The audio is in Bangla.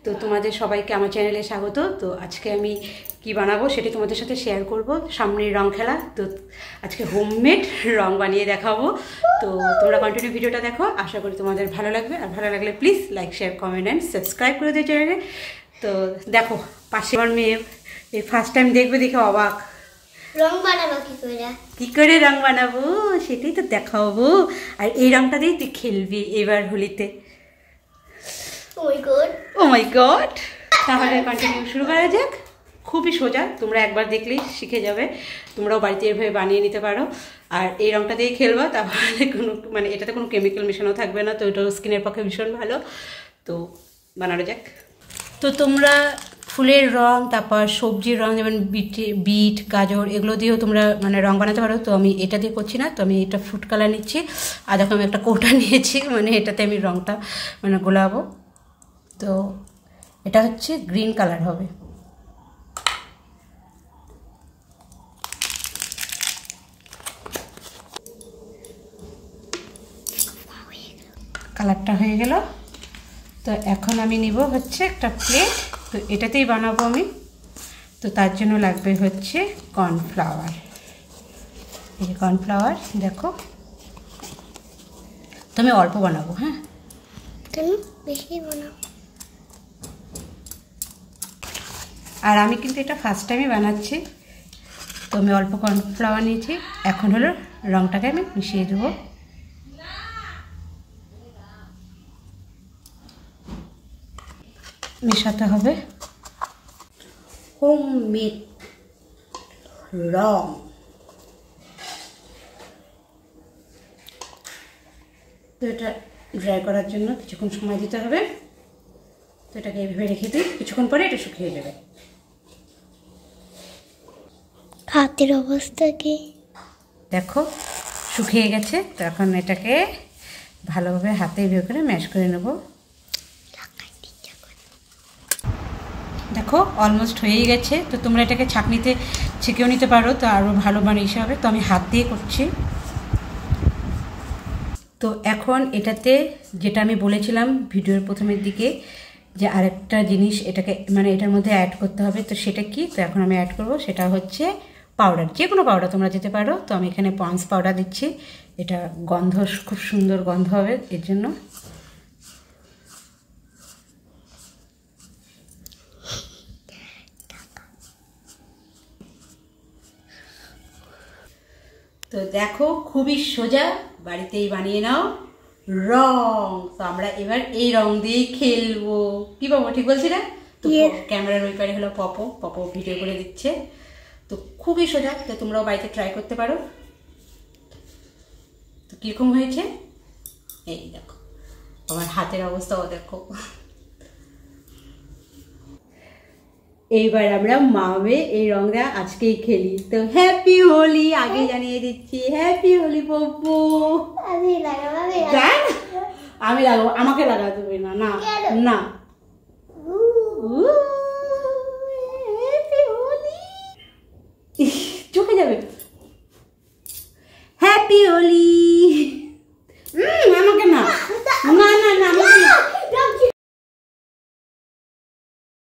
তো তোমাদের সবাইকে আমার চ্যানেলে স্বাগত। তো আজকে আমি কি বানাবো সেটি তোমাদের সাথে শেয়ার করব। সামনের রং খেলা, তো আজকে হোমমেড রং বানিয়ে দেখাবো। তো তোমরা কন্টিনিউ ভিডিওটা দেখো, আশা করি তোমাদের ভালো লাগবে। আর ভালো লাগলে please like, share, comment and subscribe করে দিও চ্যানেলে। তো দেখো, পাশে আমার মেয়ে এই ফার্স্ট টাইম দেখবে, দেখে অবাক। রং বানাবো কি করে রং বানাবো সেটাই তো দেখাবো। আর এই রংটা দিয়েই তুই খেলবি এবার হোলিতে। ও মাই গড। তাহলে কন্টিনিউ শুরু করা যাক। খুবই সোজা, তোমরা একবার দেখলেই শিখে যাবে। তোমরাও বাড়িতে এভাবে বানিয়ে নিতে পারো। আর এই রংটা দিয়ে খেলবা, তাহলে কোনো এটাতে কোনো কেমিক্যাল মেশানো থাকবে না, তো এটাও স্কিনের পক্ষে ভীষণ ভালো। তো বানানো যাক। তো তোমরা ফুলের রং, তারপর সবজির রং, যেমন বিট, গাজর, এগুলো দিয়েও তোমরা রং বানাতে পারো। তো আমি এটা দিয়ে করছি না, তো আমি এটা ফুড কালার নিচ্ছি। আর দেখো আমি একটা কৌটা নিয়েছি, এটাতে আমি রংটা গোলাবো। তো এটা হচ্ছে গ্রিন কালার হবে। কালারটা হয়ে গেল। তো এখন আমি নিব হচ্ছে একটা প্লেট। তো এটাতেই বানাবো আমি। তো তার জন্য লাগবে হচ্ছে কর্নফ্লাওয়ার। এই যে কর্নফ্লাওয়ার, দেখো। তো আমি অল্প বানাবো, হ্যাঁ, তুমি বেশি বানাও। আর আমি কিন্তু এটা ফার্স্ট টাইমই বানাচ্ছি। তো আমি অল্প কর্নফ্লাওয়ার নিয়েছি। এখন হলো রংটাকে আমি মিশিয়ে দেবো। মেশাতে হবে হোমমেড রং। তো এটা ড্রাই করার জন্য কিছুক্ষণ সময় দিতে হবে। তো এটাকে এইভাবে রেখে দিই, কিছুক্ষণ পরে এটা শুকিয়ে যাবে। হাতের অবস্থা কি দেখো, শুকিয়ে গেছে। তো এখন এটাকে ভালোভাবে হাতে বের করে ম্যাশ করে নেব। দেখো অলমোস্ট হয়েই গেছে। তো তোমরা এটাকে ছাঁকনিতে ছেঁকেও নিতে পারো, তো আরও ভালো ইসে হবে। তো আমি হাত দিয়ে করছি। তো এখন এটাতে যেটা আমি বলেছিলাম ভিডিওর প্রথমের দিকে, যে আরেকটা জিনিস এটাকে এটার মধ্যে অ্যাড করতে হবে। তো সেটা কি? তো এখন আমি অ্যাড করব, সেটা হচ্ছে পাউডার। যে কোনো পাউডার তোমরা দিতে পারো। তো আমি এখানে পন্ডস পাউডার দিচ্ছি। এটা গন্ধ, খুব সুন্দর গন্ধ হবে এর জন্য। তো দেখো, খুবই সোজা, বাড়িতেই বানিয়ে নাও রং। তো আমরা এবার এই রং দিয়েই খেলবো। কি পাবো, ঠিক বলছি না? তো ক্যামেরার ওই পারে হলো পপো ভিডিও করে দিচ্ছে। তো খুবই সোজা, তো তোমরাও বাড়িতে ট্রাই করতে পারো। তো কিরকম হয়েছে এই দেখো, আমার হাতের অবস্থাও দেখো। এইবার আমরা মামে এই রংটা আজকেই খেলি। তো হ্যাপি হোলি আগে জানিয়ে দিচ্ছি। হ্যাপি হোলি পপ্পু। আমি লাগাবো, আমাকে লাগা দেবে না। না না, হ্যাপি হোলি। চোখে যাবে।